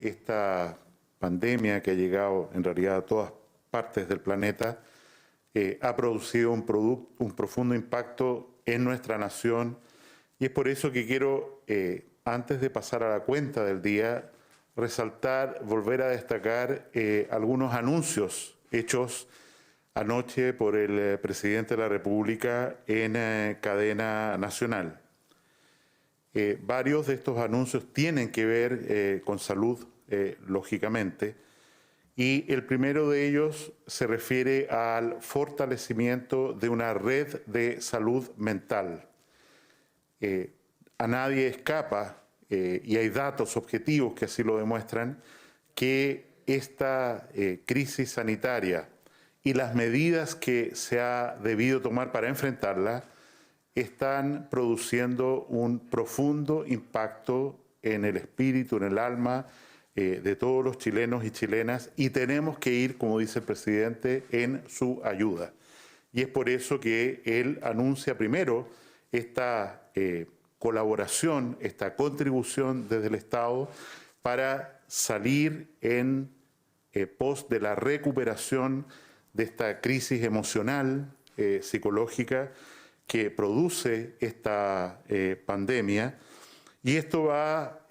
esta pandemia que ha llegado en realidad a todas partes del planeta ha producido un profundo impacto en nuestra nación, y es por eso que quiero, antes de pasar a la cuenta del día, resaltar, volver a destacar algunos anuncios hechos anoche por el presidente de la República en cadena nacional. Varios de estos anuncios tienen que ver con salud, lógicamente, y el primero de ellos se refiere al fortalecimiento de una red de salud mental. A nadie escapa, y hay datos objetivos que así lo demuestran, que esta crisis sanitaria y las medidas que se ha debido tomar para enfrentarla están produciendo un profundo impacto en el espíritu, en el alma de todos los chilenos y chilenas, y tenemos que ir, como dice el presidente, en su ayuda. Y es por eso que él anuncia primero esta colaboración, esta contribución desde el Estado para salir en pos de la recuperación de esta crisis emocional, psicológica, que produce esta pandemia, y esto va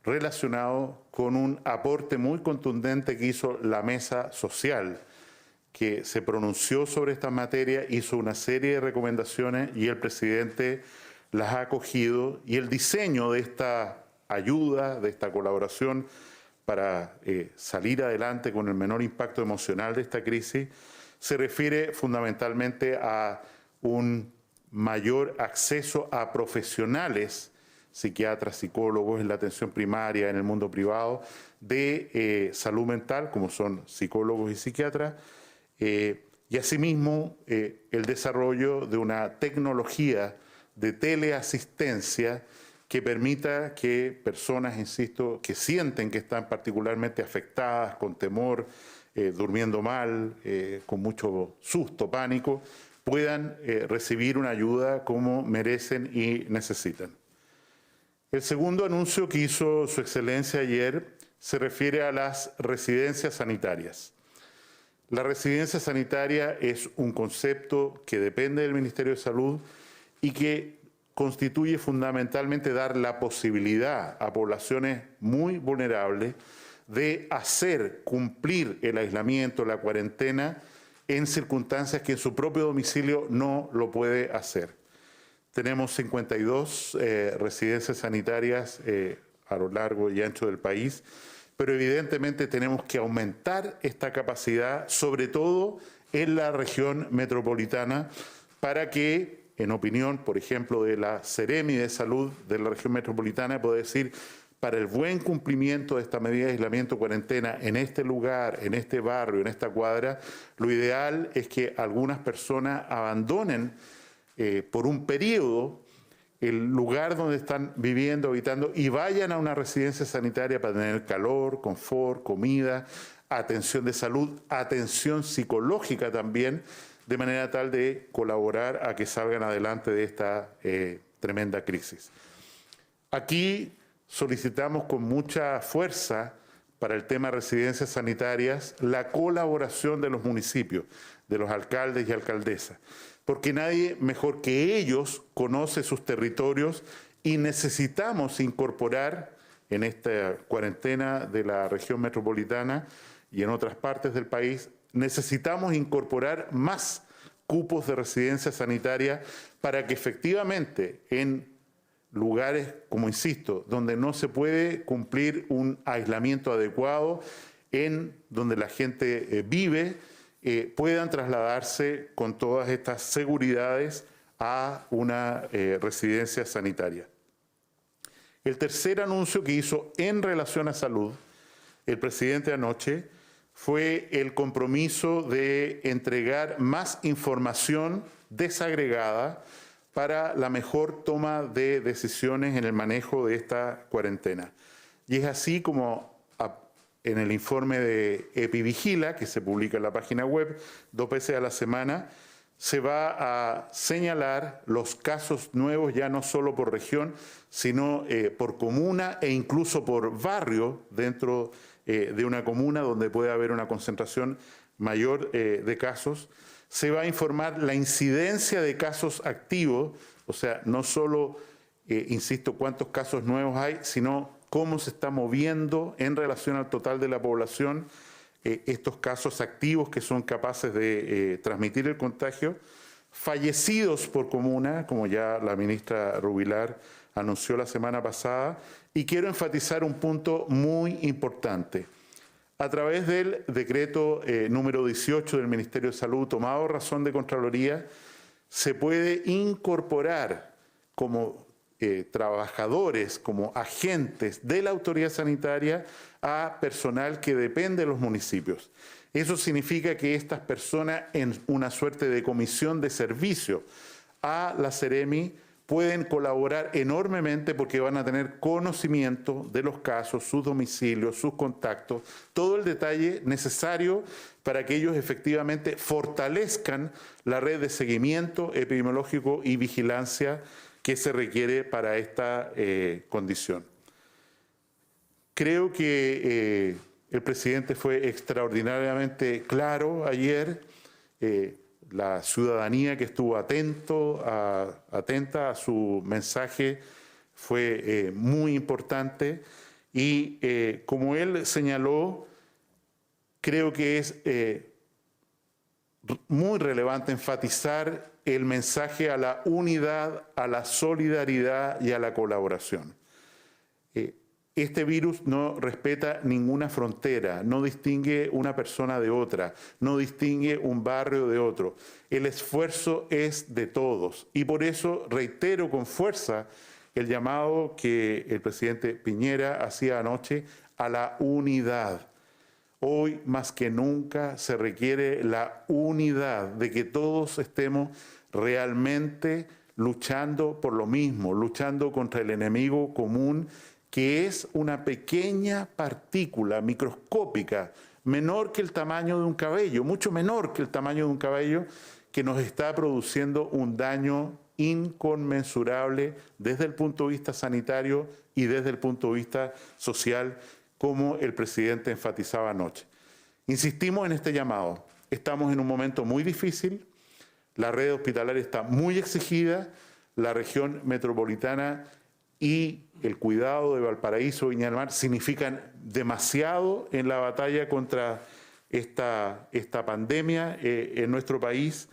relacionado con un aporte muy contundente que hizo la Mesa Social, que se pronunció sobre esta materia, hizo una serie de recomendaciones y el presidente las ha acogido, y el diseño de esta ayuda, de esta colaboración para salir adelante con el menor impacto emocional de esta crisis, se refiere fundamentalmente a un mayor acceso a profesionales, psiquiatras, psicólogos en la atención primaria, en el mundo privado, de salud mental, como son psicólogos y psiquiatras, y asimismo el desarrollo de una tecnología de teleasistencia que permita que personas, insisto, que sienten que están particularmente afectadas, con temor, durmiendo mal, con mucho susto, pánico, puedan recibir una ayuda como merecen y necesitan. El segundo anuncio que hizo Su Excelencia ayer se refiere a las residencias sanitarias. La residencia sanitaria es un concepto que depende del Ministerio de Salud y que constituye fundamentalmente dar la posibilidad a poblaciones muy vulnerables de hacer cumplir el aislamiento, la cuarentena, en circunstancias que en su propio domicilio no lo puede hacer. Tenemos 52 residencias sanitarias a lo largo y ancho del país, pero evidentemente tenemos que aumentar esta capacidad, sobre todo en la región metropolitana, para que, en opinión, por ejemplo, de la Seremi de Salud de la región metropolitana, puedo decir, para el buen cumplimiento de esta medida de aislamiento, cuarentena, en este lugar, en este barrio, en esta cuadra, lo ideal es que algunas personas abandonen por un periodo el lugar donde están viviendo, habitando, y vayan a una residencia sanitaria para tener calor, confort, comida, atención de salud, atención psicológica también, de manera tal de colaborar a que salgan adelante de esta tremenda crisis. Aquí solicitamos con mucha fuerza para el tema de residencias sanitarias la colaboración de los municipios, de los alcaldes y alcaldesas, porque nadie mejor que ellos conoce sus territorios, y necesitamos incorporar en esta cuarentena de la región metropolitana y en otras partes del país, necesitamos incorporar más cupos de residencia sanitaria para que efectivamente en lugares, como insisto, donde no se puede cumplir un aislamiento adecuado, en donde la gente vive, puedan trasladarse con todas estas seguridades a una residencia sanitaria. El tercer anuncio que hizo en relación a salud el presidente anoche fue el compromiso de entregar más información desagregada para la mejor toma de decisiones en el manejo de esta cuarentena. Y es así como en el informe de Epivigila, que se publica en la página web 2 veces a la semana, se va a señalar los casos nuevos ya no solo por región, sino por comuna e incluso por barrio dentro de una comuna donde puede haber una concentración mayor de casos. Se va a informar la incidencia de casos activos, o sea, no solo, insisto, cuántos casos nuevos hay, sino cómo se está moviendo en relación al total de la población estos casos activos que son capaces de transmitir el contagio, fallecidos por comuna, como ya la ministra Rubilar anunció la semana pasada, y quiero enfatizar un punto muy importante. A través del decreto número 18 del Ministerio de Salud, tomado razón de Contraloría, se puede incorporar como trabajadores, como agentes de la autoridad sanitaria a personal que depende de los municipios. Eso significa que estas personas, en una suerte de comisión de servicio a la Seremi, pueden colaborar enormemente porque van a tener conocimiento de los casos, sus domicilios, sus contactos, todo el detalle necesario para que ellos efectivamente fortalezcan la red de seguimiento epidemiológico y vigilancia que se requiere para esta condición. Creo que el presidente fue extraordinariamente claro ayer. La ciudadanía que estuvo atenta a su mensaje fue muy importante y como él señaló, creo que es muy relevante enfatizar el mensaje a la unidad, a la solidaridad y a la colaboración. Este virus no respeta ninguna frontera, no distingue una persona de otra, no distingue un barrio de otro. El esfuerzo es de todos y por eso reitero con fuerza el llamado que el presidente Piñera hacía anoche a la unidad. Hoy más que nunca se requiere la unidad de que todos estemos realmente luchando por lo mismo, luchando contra el enemigo común, que es una pequeña partícula microscópica, menor que el tamaño de un cabello, mucho menor que el tamaño de un cabello, que nos está produciendo un daño inconmensurable desde el punto de vista sanitario y desde el punto de vista social, como el presidente enfatizaba anoche. Insistimos en este llamado. Estamos en un momento muy difícil, la red hospitalaria está muy exigida, la región metropolitana y el cuidado de Valparaíso, Viña del Mar, significan demasiado en la batalla contra esta pandemia en nuestro país,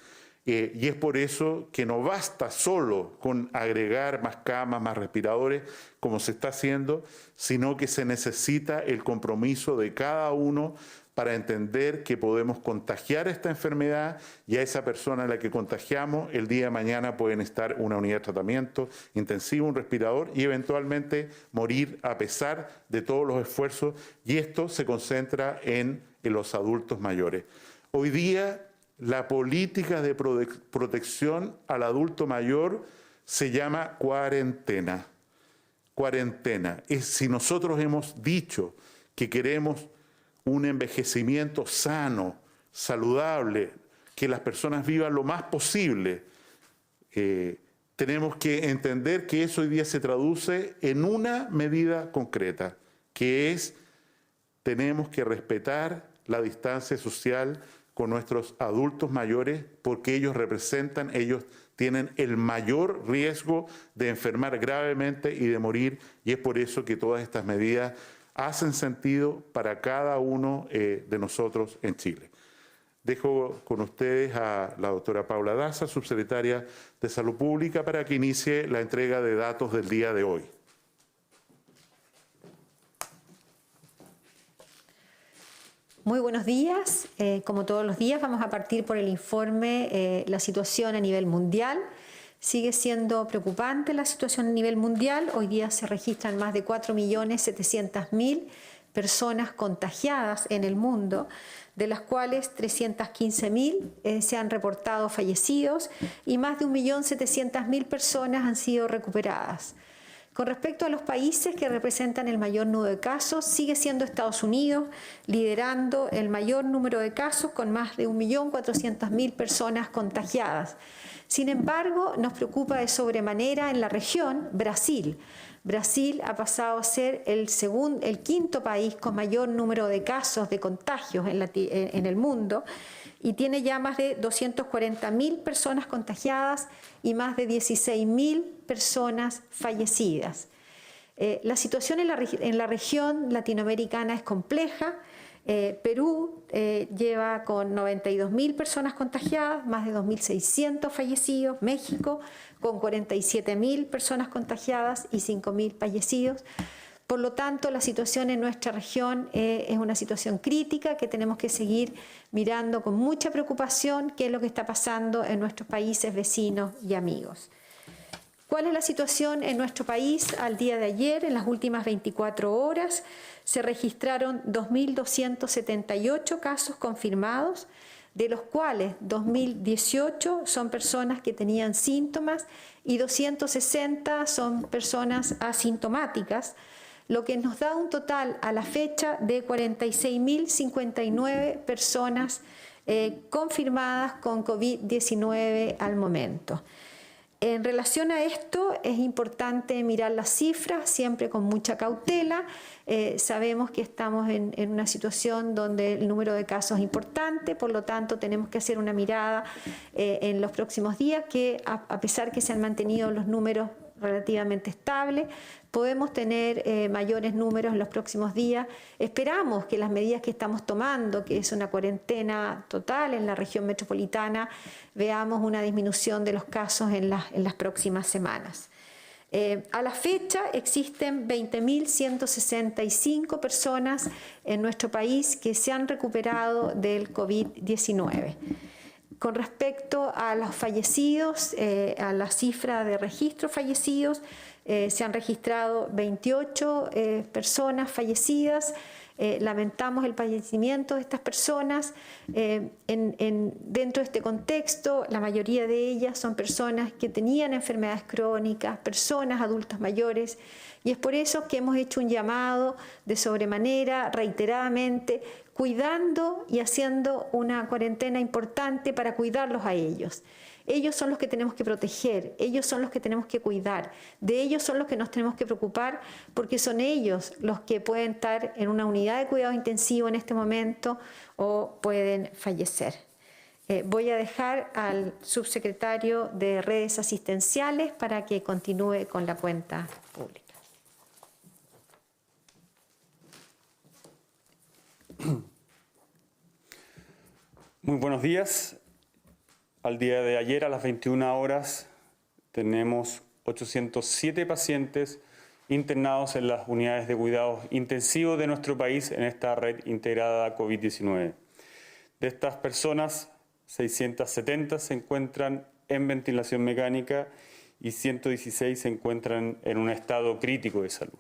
y es por eso que no basta solo con agregar más camas, más respiradores, como se está haciendo, sino que se necesita el compromiso de cada uno para entender que podemos contagiar esta enfermedad y a esa persona a la que contagiamos el día de mañana pueden estar una unidad de tratamiento intensivo, un respirador y eventualmente morir a pesar de todos los esfuerzos, y esto se concentra en los adultos mayores. Hoy día la política de protección al adulto mayor se llama cuarentena. Cuarentena. Si nosotros hemos dicho que queremos un envejecimiento sano, saludable, que las personas vivan lo más posible, tenemos que entender que eso hoy día se traduce en una medida concreta, que es, tenemos que respetar la distancia social con nuestros adultos mayores, porque ellos tienen el mayor riesgo de enfermar gravemente y de morir, y es por eso que todas estas medidas hacen sentido para cada uno de nosotros en Chile. Dejo con ustedes a la doctora Paula Daza, subsecretaria de Salud Pública, para que inicie la entrega de datos del día de hoy. Muy buenos días. Como todos los días, vamos a partir por el informe, la situación a nivel mundial. Sigue siendo preocupante la situación a nivel mundial. Hoy día se registran más de 4.700.000 personas contagiadas en el mundo, de las cuales 315.000 se han reportado fallecidos y más de 1.700.000 personas han sido recuperadas. Con respecto a los países que representan el mayor número de casos, sigue siendo Estados Unidos liderando el mayor número de casos con más de 1.400.000 personas contagiadas. Sin embargo, nos preocupa de sobremanera en la región Brasil. Brasil ha pasado a ser el quinto país con mayor número de casos de contagios en el mundo y tiene ya más de 240.000 personas contagiadas y más de 16.000 personas fallecidas. La situación en la región latinoamericana es compleja. Perú lleva con 92.000 personas contagiadas, más de 2.600 fallecidos. México con 47.000 personas contagiadas y 5.000 fallecidos. Por lo tanto, la situación en nuestra región es una situación crítica que tenemos que seguir mirando con mucha preocupación qué es lo que está pasando en nuestros países vecinos y amigos. ¿Cuál es la situación en nuestro país al día de ayer? En las últimas 24 horas se registraron 2.278 casos confirmados, de los cuales 2.018 son personas que tenían síntomas y 260 son personas asintomáticas, lo que nos da un total a la fecha de 46.059 personas confirmadas con COVID-19 al momento. En relación a esto, es importante mirar las cifras siempre con mucha cautela. Sabemos que estamos en una situación donde el número de casos es importante, por lo tanto tenemos que hacer una mirada en los próximos días que a pesar que se han mantenido los números relativamente estables, podemos tener mayores números en los próximos días. Esperamos que las medidas que estamos tomando, que es una cuarentena total en la región metropolitana, veamos una disminución de los casos en las próximas semanas. A la fecha existen 20.165 personas en nuestro país que se han recuperado del COVID-19. Con respecto a los fallecidos, a la cifra de registros fallecidos, se han registrado 28 personas fallecidas. Lamentamos el fallecimiento de estas personas. Dentro de este contexto, la mayoría de ellas son personas que tenían enfermedades crónicas, personas adultas mayores, y es por eso que hemos hecho un llamado de sobremanera, reiteradamente, cuidando y haciendo una cuarentena importante para cuidarlos a ellos. Ellos son los que tenemos que proteger, ellos son los que tenemos que cuidar, de ellos son los que nos tenemos que preocupar porque son ellos los que pueden estar en una unidad de cuidado intensivo en este momento o pueden fallecer. Voy a dejar al subsecretario de Redes Asistenciales para que continúe con la cuenta pública. Muy buenos días. Al día de ayer a las 21 horas tenemos 807 pacientes internados en las unidades de cuidados intensivos de nuestro país en esta red integrada COVID-19. De estas personas, 670 se encuentran en ventilación mecánica y 116 se encuentran en un estado crítico de salud.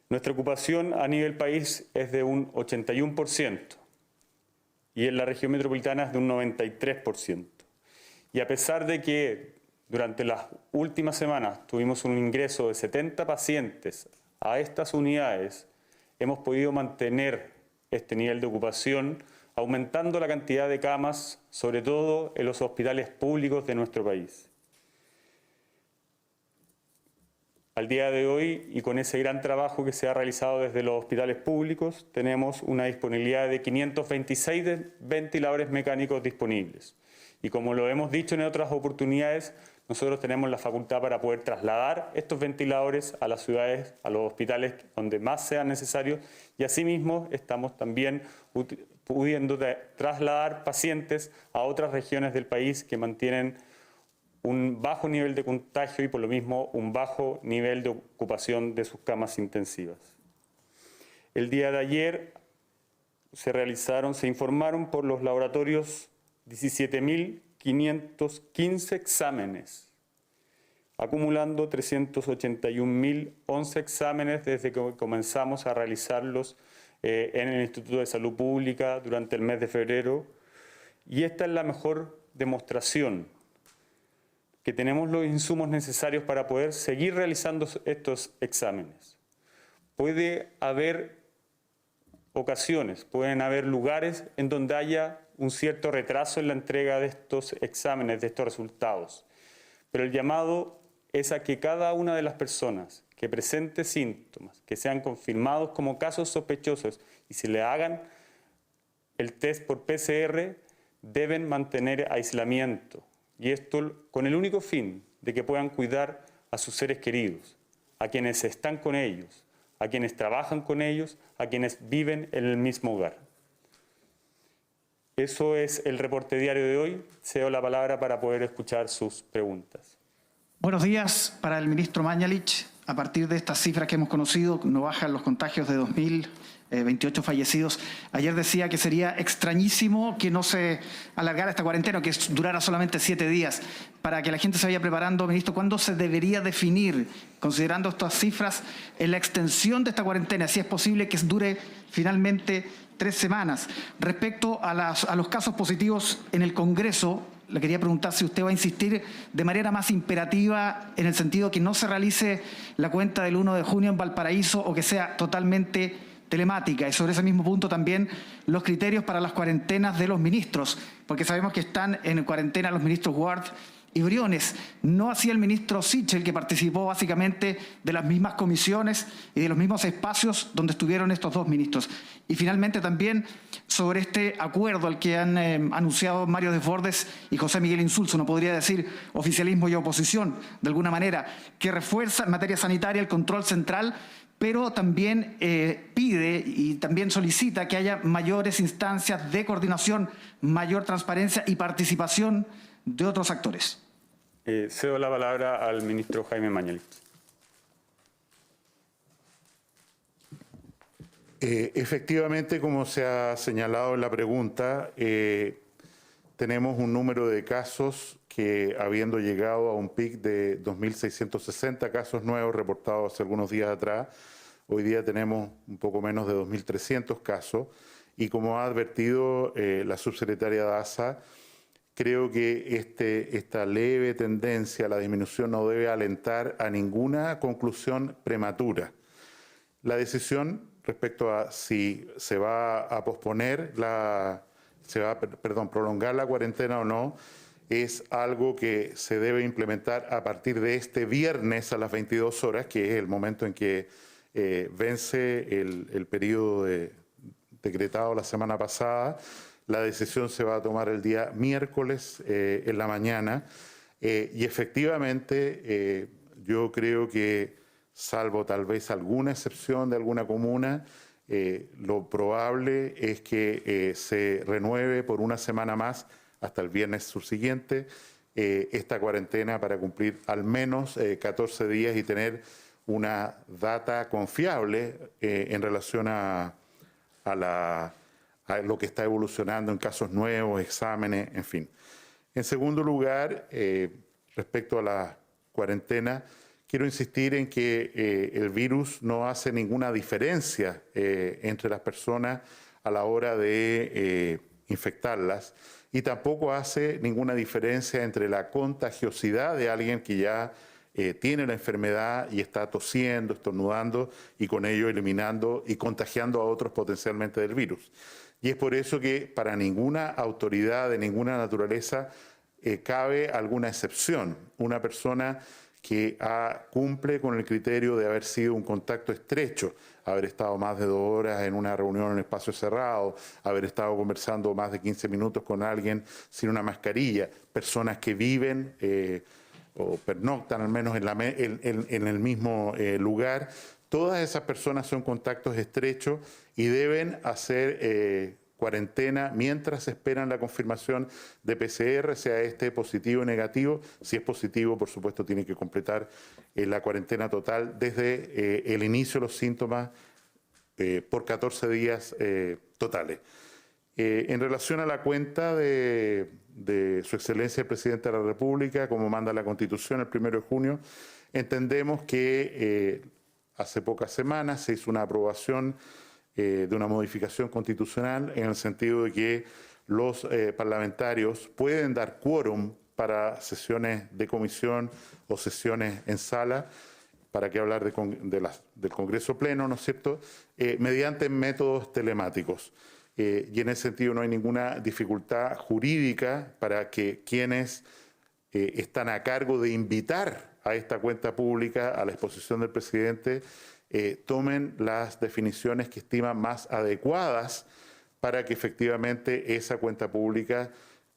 Nuestra ocupación a nivel país es de un 81%. Y en la región metropolitana es de un 93%. Y a pesar de que durante las últimas semanas tuvimos un ingreso de 70 pacientes a estas unidades, hemos podido mantener este nivel de ocupación, aumentando la cantidad de camas, sobre todo en los hospitales públicos de nuestro país. Al día de hoy, y con ese gran trabajo que se ha realizado desde los hospitales públicos, tenemos una disponibilidad de 526 ventiladores mecánicos disponibles. Y como lo hemos dicho en otras oportunidades, nosotros tenemos la facultad para poder trasladar estos ventiladores a las ciudades, a los hospitales donde más sean necesarios, y asimismo estamos también pudiendo trasladar pacientes a otras regiones del país que mantienen un bajo nivel de contagio y por lo mismo un bajo nivel de ocupación de sus camas intensivas. El día de ayer se informaron por los laboratorios 17.515 exámenes, acumulando 381.011 exámenes desde que comenzamos a realizarlos en el Instituto de Salud Pública durante el mes de febrero. Y esta es la mejor demostración que tenemos los insumos necesarios para poder seguir realizando estos exámenes. Puede haber ocasiones, pueden haber lugares en donde haya un cierto retraso en la entrega de estos exámenes, de estos resultados. Pero el llamado es a que cada una de las personas que presente síntomas, que sean confirmados como casos sospechosos y se le hagan el test por PCR, deben mantener aislamiento. Y esto con el único fin de que puedan cuidar a sus seres queridos, a quienes están con ellos, a quienes trabajan con ellos, a quienes viven en el mismo hogar. Eso es el reporte diario de hoy. Cedo la palabra para poder escuchar sus preguntas. Buenos días para el ministro Mañalich. A partir de estas cifras que hemos conocido, no bajan los contagios de 2028 fallecidos. Ayer decía que sería extrañísimo que no se alargara esta cuarentena, que durara solamente 7 días. Para que la gente se vaya preparando, ministro, ¿cuándo se debería definir, considerando estas cifras, en la extensión de esta cuarentena? Si es posible que dure finalmente 3 semanas. Respecto a los casos positivos en el Congreso, le quería preguntar si usted va a insistir de manera más imperativa en el sentido que no se realice la cuenta del 1 de junio en Valparaíso o que sea totalmente telemática. Y sobre ese mismo punto también los criterios para las cuarentenas de los ministros, porque sabemos que están en cuarentena los ministros Ward y Briones, no así el ministro Sichel, que participó básicamente de las mismas comisiones y de los mismos espacios donde estuvieron estos dos ministros. Y finalmente también sobre este acuerdo al que han anunciado Mario Desbordes y José Miguel Insulza, uno podría decir oficialismo y oposición, de alguna manera, que refuerza en materia sanitaria el control central, pero también pide y también solicita que haya mayores instancias de coordinación, mayor transparencia y participación de otros actores. Cedo la palabra al ministro Jaime Mañalich. Efectivamente, como se ha señalado en la pregunta, tenemos un número de casos que, habiendo llegado a un pic de 2.660 casos nuevos reportados hace algunos días atrás, hoy día tenemos un poco menos de 2.300 casos y, como ha advertido la subsecretaria Daza, creo que esta leve tendencia a la disminución no debe alentar a ninguna conclusión prematura. La decisión respecto a si se va a prolongar la cuarentena o no, es algo que se debe implementar a partir de este viernes a las 22 horas, que es el momento en que vence el periodo decretado la semana pasada. La decisión se va a tomar el día miércoles en la mañana y efectivamente yo creo que, salvo tal vez alguna excepción de alguna comuna, lo probable es que se renueve por una semana más hasta el viernes subsiguiente esta cuarentena para cumplir al menos 14 días y tener una data confiable en relación a lo que está evolucionando en casos nuevos, exámenes, en fin. En segundo lugar, respecto a la cuarentena, quiero insistir en que el virus no hace ninguna diferencia entre las personas a la hora de infectarlas y tampoco hace ninguna diferencia entre la contagiosidad de alguien que ya tiene la enfermedad y está tosiendo, estornudando y con ello eliminando y contagiando a otros potencialmente del virus. Y es por eso que para ninguna autoridad de ninguna naturaleza cabe alguna excepción. Una persona que cumple con el criterio de haber sido un contacto estrecho, haber estado más de 2 horas en una reunión en un espacio cerrado, haber estado conversando más de 15 minutos con alguien sin una mascarilla, personas que viven o pernoctan al menos en el mismo lugar. Todas esas personas son contactos estrechos y deben hacer cuarentena mientras esperan la confirmación de PCR, sea este positivo o negativo. Si es positivo, por supuesto, tiene que completar la cuarentena total desde el inicio de los síntomas por 14 días totales. En relación a la cuenta de Su Excelencia el Presidente de la República, como manda la Constitución el 1 de junio, entendemos que hace pocas semanas se hizo una aprobación de una modificación constitucional en el sentido de que los parlamentarios pueden dar quórum para sesiones de comisión o sesiones en sala, para qué hablar del Congreso Pleno, ¿no es cierto?, mediante métodos telemáticos. Y en ese sentido no hay ninguna dificultad jurídica para que quienes están a cargo de invitar a esta cuenta pública a la exposición del presidente tomen las definiciones que estiman más adecuadas para que efectivamente esa cuenta pública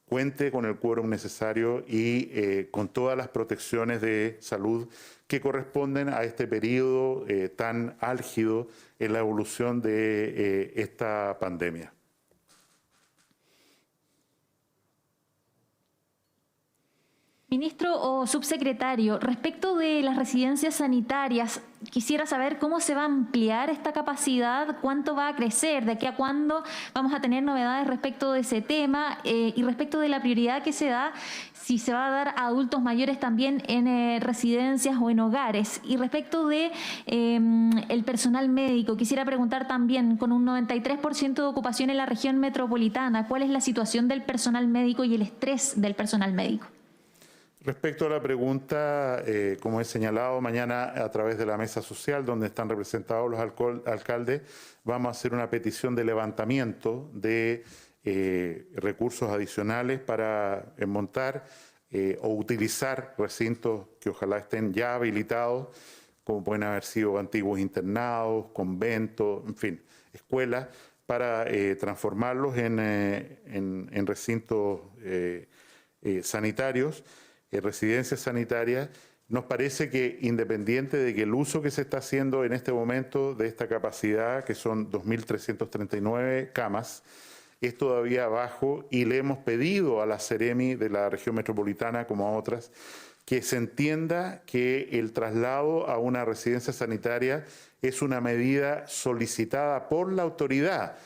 cuente con el quórum necesario y con todas las protecciones de salud que corresponden a este periodo tan álgido en la evolución de esta pandemia. Ministro o subsecretario, respecto de las residencias sanitarias, quisiera saber cómo se va a ampliar esta capacidad, cuánto va a crecer, de aquí a cuándo vamos a tener novedades respecto de ese tema y respecto de la prioridad que se da, si se va a dar a adultos mayores también en residencias o en hogares. Y respecto de el personal médico, quisiera preguntar también, con un 93% de ocupación en la región metropolitana, ¿cuál es la situación del personal médico y el estrés del personal médico? Respecto a la pregunta, como he señalado, mañana a través de la mesa social, donde están representados los alcaldes, vamos a hacer una petición de levantamiento de recursos adicionales para montar o utilizar recintos que ojalá estén ya habilitados, como pueden haber sido antiguos internados, conventos, en fin, escuelas, para transformarlos en recintos sanitarios, residencias sanitarias. Nos parece que, independiente de que el uso que se está haciendo en este momento de esta capacidad, que son 2.339 camas, es todavía bajo, y le hemos pedido a la Seremi de la región metropolitana, como a otras, que se entienda que el traslado a una residencia sanitaria es una medida solicitada por la autoridad,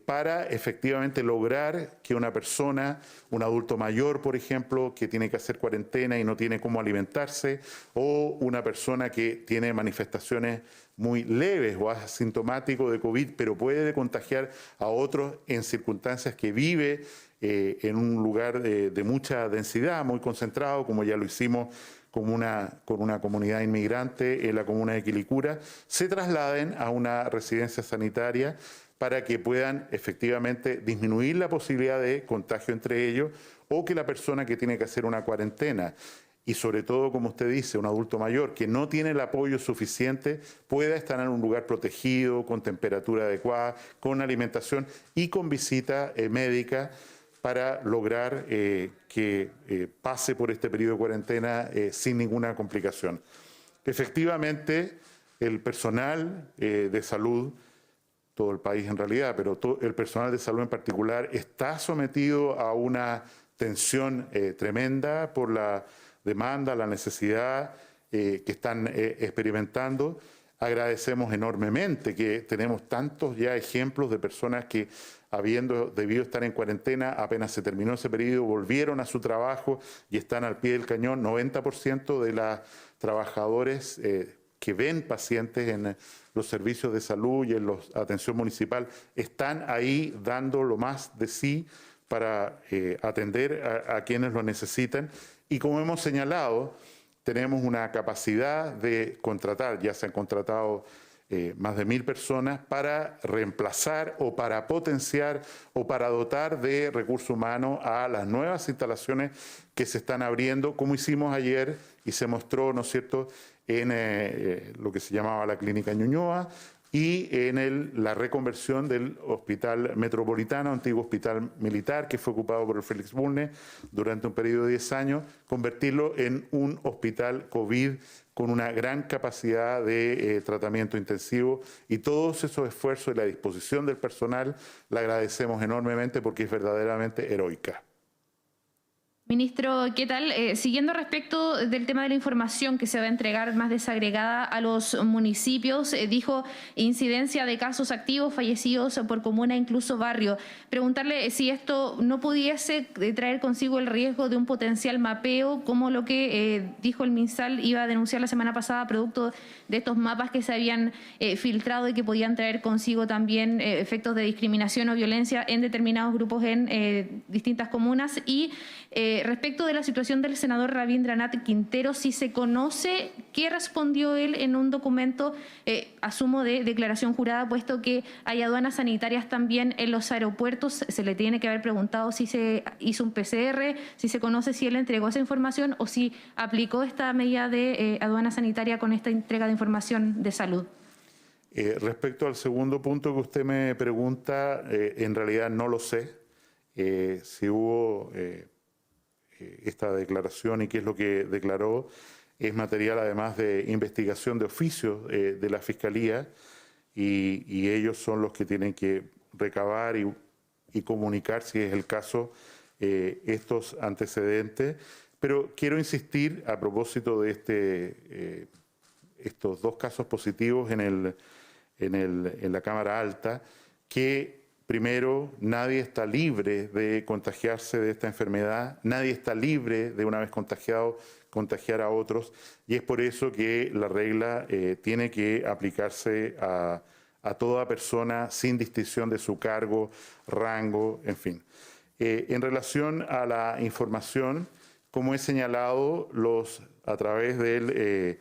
para efectivamente lograr que una persona, un adulto mayor, por ejemplo, que tiene que hacer cuarentena y no tiene cómo alimentarse, o una persona que tiene manifestaciones muy leves o asintomático de COVID, pero puede contagiar a otros en circunstancias que vive en un lugar de mucha densidad, muy concentrado, como ya lo hicimos con una comunidad inmigrante en la comuna de Quilicura, se trasladen a una residencia sanitaria para que puedan efectivamente disminuir la posibilidad de contagio entre ellos, o que la persona que tiene que hacer una cuarentena, y sobre todo, como usted dice, un adulto mayor que no tiene el apoyo suficiente, pueda estar en un lugar protegido, con temperatura adecuada, con alimentación y con visita médica, para lograr que pase por este periodo de cuarentena sin ninguna complicación. Efectivamente, el personal de salud, todo el país en realidad, pero el personal de salud en particular, está sometido a una tensión tremenda por la demanda, la necesidad que están experimentando. Agradecemos enormemente que tenemos tantos ya ejemplos de personas que, habiendo debido estar en cuarentena, apenas se terminó ese periodo, volvieron a su trabajo y están al pie del cañón. 90% de los trabajadores que ven pacientes en los servicios de salud y en la atención municipal están ahí dando lo más de sí para atender a quienes lo necesitan. Y como hemos señalado, tenemos una capacidad de contratar, ya se han contratado más de 1.000 personas para reemplazar o para potenciar o para dotar de recursos humanos a las nuevas instalaciones que se están abriendo, como hicimos ayer y se mostró, ¿no es cierto?, en lo que se llamaba la Clínica Ñuñoa y en la reconversión del Hospital Metropolitano, antiguo hospital militar que fue ocupado por el Félix Bulnes durante un periodo de 10 años, convertirlo en un hospital COVID con una gran capacidad de tratamiento intensivo, y todos esos esfuerzos y la disposición del personal la agradecemos enormemente porque es verdaderamente heroica. Ministro, ¿qué tal? Siguiendo respecto del tema de la información que se va a entregar más desagregada a los municipios, dijo incidencia de casos activos, fallecidos por comuna, incluso barrio. Preguntarle si esto no pudiese traer consigo el riesgo de un potencial mapeo, como lo que dijo el MinSal iba a denunciar la semana pasada, producto de estos mapas que se habían filtrado y que podían traer consigo también efectos de discriminación o violencia en determinados grupos en distintas comunas. Y Respecto de la situación del senador Rabindranath Quintero, si se conoce qué respondió él en un documento, asumo de declaración jurada, puesto que hay aduanas sanitarias también en los aeropuertos, se le tiene que haber preguntado si se hizo un PCR, si se conoce si él entregó esa información o si aplicó esta medida de aduana sanitaria con esta entrega de información de salud. Respecto al segundo punto que usted me pregunta, en realidad no lo sé. Si hubo esta declaración y qué es lo que declaró, es material además de investigación de oficio de la Fiscalía y ellos son los que tienen que recabar y comunicar, si es el caso, estos antecedentes. Pero quiero insistir a propósito de estos dos casos positivos en la Cámara Alta, que primero, nadie está libre de contagiarse de esta enfermedad, nadie está libre de, una vez contagiado, contagiar a otros, y es por eso que la regla tiene que aplicarse a toda persona sin distinción de su cargo, rango, en fin. En relación a la información, como he señalado, a través del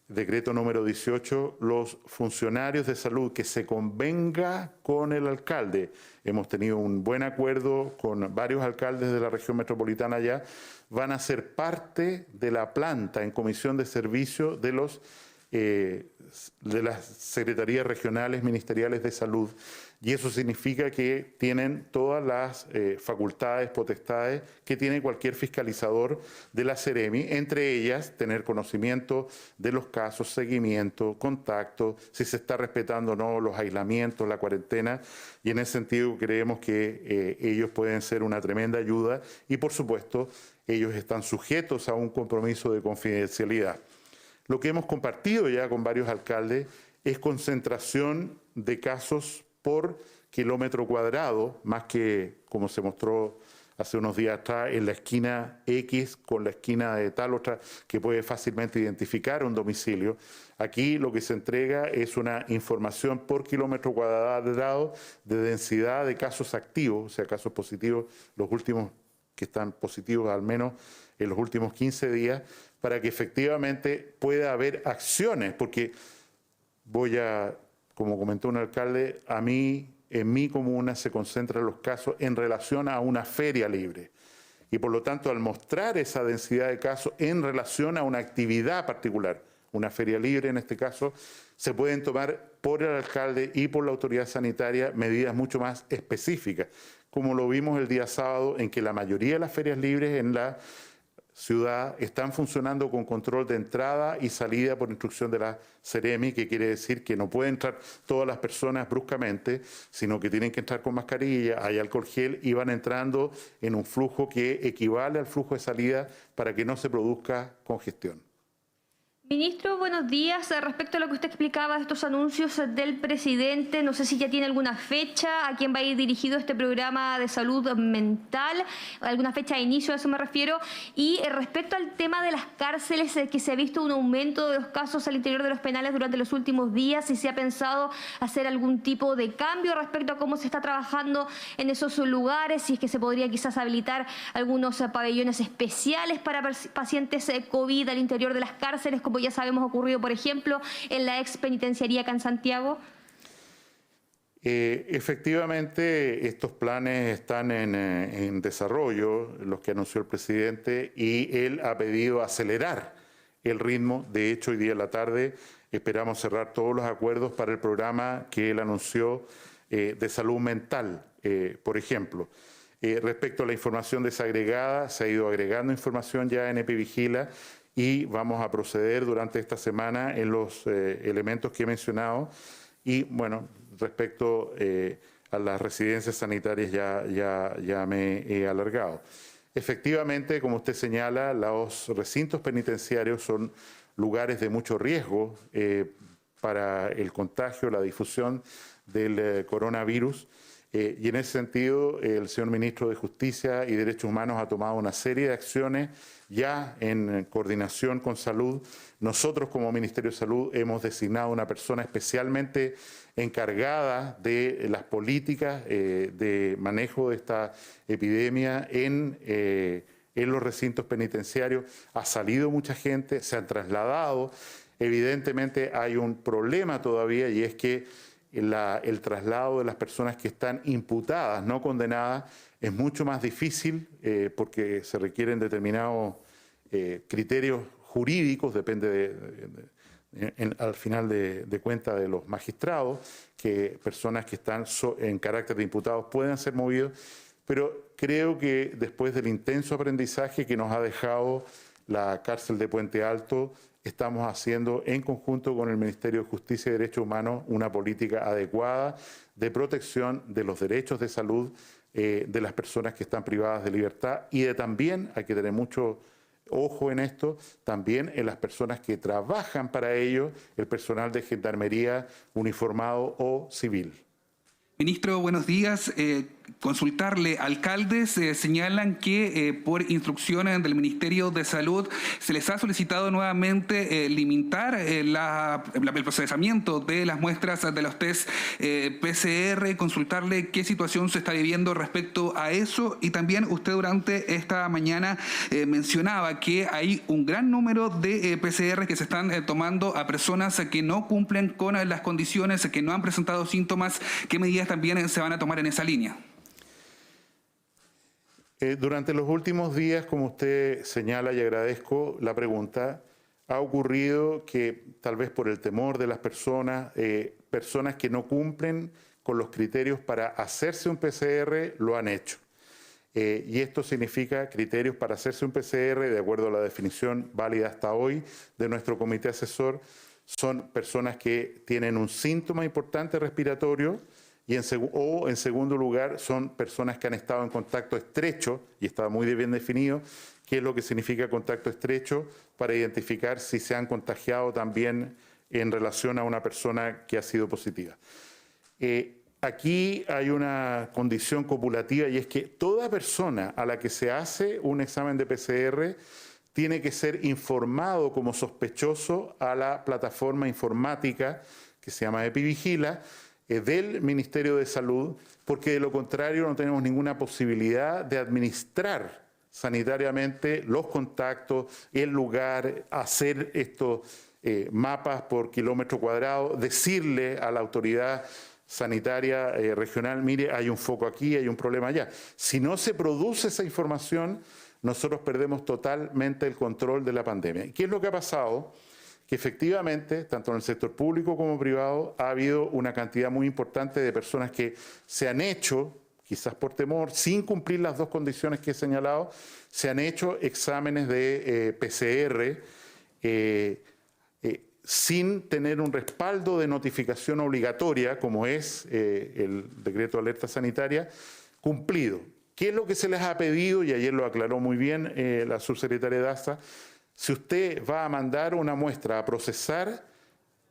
decreto número 18, los funcionarios de salud que se convenga con el alcalde. Hemos tenido un buen acuerdo con varios alcaldes de la región metropolitana ya, van a ser parte de la planta en comisión de servicio de las secretarías regionales ministeriales de salud. Y eso significa que tienen todas las facultades, potestades que tiene cualquier fiscalizador de la Seremi, entre ellas tener conocimiento de los casos, seguimiento, contacto, si se está respetando o no los aislamientos, la cuarentena, y en ese sentido creemos que ellos pueden ser una tremenda ayuda y por supuesto ellos están sujetos a un compromiso de confidencialidad. Lo que hemos compartido ya con varios alcaldes es concentración de casos por kilómetro cuadrado, más que como se mostró hace unos días atrás en la esquina X con la esquina de tal otra que puede fácilmente identificar un domicilio. Aquí lo que se entrega es una información por kilómetro cuadrado de densidad de casos activos, o sea, casos positivos, los últimos que están positivos al menos en los últimos 15 días, para que efectivamente pueda haber acciones, porque como comentó un alcalde, en mi comuna se concentran los casos en relación a una feria libre. Y por lo tanto, al mostrar esa densidad de casos en relación a una actividad particular, una feria libre en este caso, se pueden tomar por el alcalde y por la autoridad sanitaria medidas mucho más específicas, como lo vimos el día sábado, en que la mayoría de las ferias libres en la ciudad están funcionando con control de entrada y salida por instrucción de la Seremi, que quiere decir que no pueden entrar todas las personas bruscamente, sino que tienen que entrar con mascarilla, hay alcohol gel y van entrando en un flujo que equivale al flujo de salida para que no se produzca congestión. Ministro, buenos días. Respecto a lo que usted explicaba de estos anuncios del presidente, no sé si ya tiene alguna fecha, a quién va a ir dirigido este programa de salud mental, alguna fecha de inicio, a eso me refiero. Y respecto al tema de las cárceles, que se ha visto un aumento de los casos al interior de los penales durante los últimos días, si se ha pensado hacer algún tipo de cambio respecto a cómo se está trabajando en esos lugares, si es que se podría quizás habilitar algunos pabellones especiales para pacientes COVID al interior de las cárceles, como ya sabemos ocurrido, por ejemplo, en la ex penitenciaría acá en Santiago. Efectivamente, estos planes están en desarrollo, los que anunció el presidente, y él ha pedido acelerar el ritmo. De hecho, hoy día en la tarde esperamos cerrar todos los acuerdos para el programa que él anunció de salud mental, por ejemplo. Respecto a la información desagregada, se ha ido agregando información ya en EpiVigila y vamos a proceder durante esta semana en los elementos que he mencionado. Y bueno, respecto a las residencias sanitarias ya me he alargado. Efectivamente, como usted señala, los recintos penitenciarios son lugares de mucho riesgo para el contagio, la difusión del coronavirus. Y en ese sentido, el señor Ministro de Justicia y Derechos Humanos ha tomado una serie de acciones ya en coordinación con Salud. Nosotros como Ministerio de Salud hemos designado una persona especialmente encargada de las políticas de manejo de esta epidemia en en los recintos penitenciarios. Ha salido mucha gente, se han trasladado. Evidentemente hay un problema todavía y es que el traslado de las personas que están imputadas, no condenadas, es mucho más difícil porque se requieren determinados criterios jurídicos, depende al final de cuentas de los magistrados, que personas que están en carácter de imputados puedan ser movidos, pero creo que después del intenso aprendizaje que nos ha dejado la cárcel de Puente Alto, estamos haciendo en conjunto con el Ministerio de Justicia y Derechos Humanos una política adecuada de protección de los derechos de salud de las personas que están privadas de libertad y también, hay que tener mucho ojo en esto, también en las personas que trabajan para ello, el personal de gendarmería uniformado o civil. Ministro, buenos días. Consultarle, alcaldes señalan que por instrucciones del Ministerio de Salud se les ha solicitado nuevamente limitar el procesamiento de las muestras de los test PCR. Consultarle qué situación se está viviendo respecto a eso y también usted durante esta mañana mencionaba que hay un gran número de PCR que se están tomando a personas que no cumplen con las condiciones, que no han presentado síntomas. ¿Qué medidas también se van a tomar en esa línea? Durante los últimos días, como usted señala y agradezco la pregunta, ha ocurrido que tal vez por el temor de las personas, personas que no cumplen con los criterios para hacerse un PCR lo han hecho. Y esto significa criterios para hacerse un PCR, de acuerdo a la definición válida hasta hoy de nuestro comité asesor, son personas que tienen un síntoma importante respiratorio, y en segundo lugar son personas que han estado en contacto estrecho, y está muy bien definido qué es lo que significa contacto estrecho para identificar si se han contagiado también en relación a una persona que ha sido positiva. Aquí hay una condición copulativa y es que toda persona a la que se hace un examen de PCR tiene que ser informado como sospechoso a la plataforma informática que se llama Epivigila, del Ministerio de Salud, porque de lo contrario no tenemos ninguna posibilidad de administrar sanitariamente los contactos, el lugar, hacer estos mapas por kilómetro cuadrado, decirle a la autoridad sanitaria regional, mire, hay un foco aquí, hay un problema allá. Si no se produce esa información, nosotros perdemos totalmente el control de la pandemia. ¿Y qué es lo que ha pasado? Que efectivamente, tanto en el sector público como privado, ha habido una cantidad muy importante de personas que se han hecho, quizás por temor, sin cumplir las dos condiciones que he señalado, se han hecho exámenes de PCR sin tener un respaldo de notificación obligatoria, como es el decreto de alerta sanitaria, cumplido. ¿Qué es lo que se les ha pedido? Y ayer lo aclaró muy bien la subsecretaria Daza. Si usted va a mandar una muestra a procesar,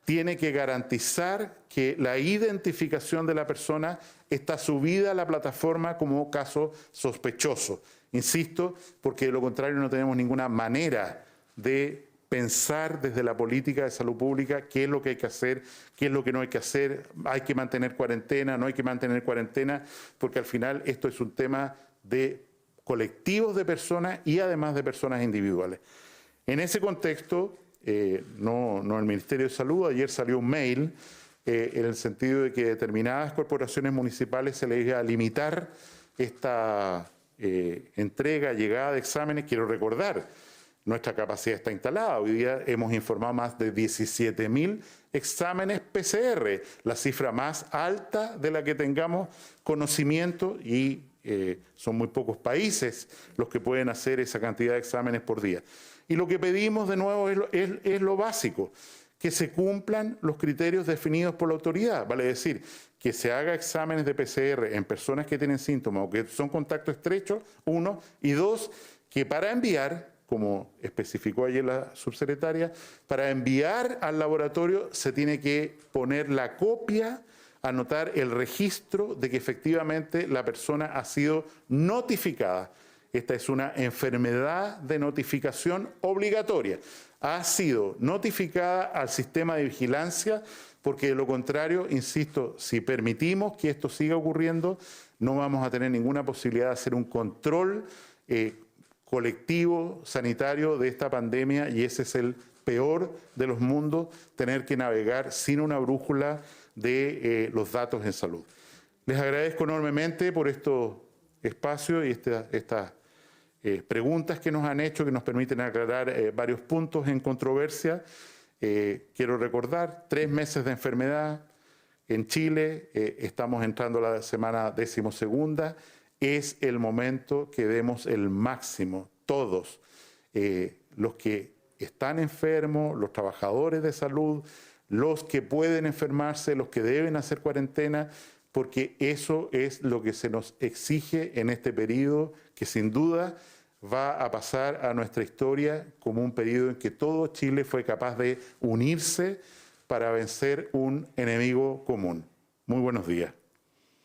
tiene que garantizar que la identificación de la persona está subida a la plataforma como caso sospechoso. Insisto, porque de lo contrario no tenemos ninguna manera de pensar desde la política de salud pública qué es lo que hay que hacer, qué es lo que no hay que hacer, hay que mantener cuarentena, no hay que mantener cuarentena, porque al final esto es un tema de colectivos de personas y además de personas individuales. En ese contexto, no el Ministerio de Salud, ayer salió un mail en el sentido de que determinadas corporaciones municipales se les iba a limitar esta entrega, llegada de exámenes. Quiero recordar, nuestra capacidad está instalada. Hoy día hemos informado más de 17.000 exámenes PCR, la cifra más alta de la que tengamos conocimiento y son muy pocos países los que pueden hacer esa cantidad de exámenes por día. Y lo que pedimos de nuevo es lo básico, que se cumplan los criterios definidos por la autoridad, vale decir, que se haga exámenes de PCR en personas que tienen síntomas o que son contacto estrecho, uno, y dos, que para enviar, como especificó ayer la subsecretaria, para enviar al laboratorio se tiene que poner la copia, anotar el registro de que efectivamente la persona ha sido notificada. Esta es una enfermedad de notificación obligatoria. Ha sido notificada al sistema de vigilancia porque de lo contrario, insisto, si permitimos que esto siga ocurriendo, no vamos a tener ninguna posibilidad de hacer un control colectivo sanitario de esta pandemia y ese es el peor de los mundos, tener que navegar sin una brújula de los datos en salud. Les agradezco enormemente por estos espacios y estas preguntas que nos han hecho, que nos permiten aclarar varios puntos en controversia. Quiero recordar, 3 meses de enfermedad en Chile, estamos entrando a la semana 12ª, es el momento que demos el máximo, todos, los que están enfermos, los trabajadores de salud, los que pueden enfermarse, los que deben hacer cuarentena, porque eso es lo que se nos exige en este periodo, que sin duda va a pasar a nuestra historia como un periodo en que todo Chile fue capaz de unirse para vencer un enemigo común. Muy buenos días.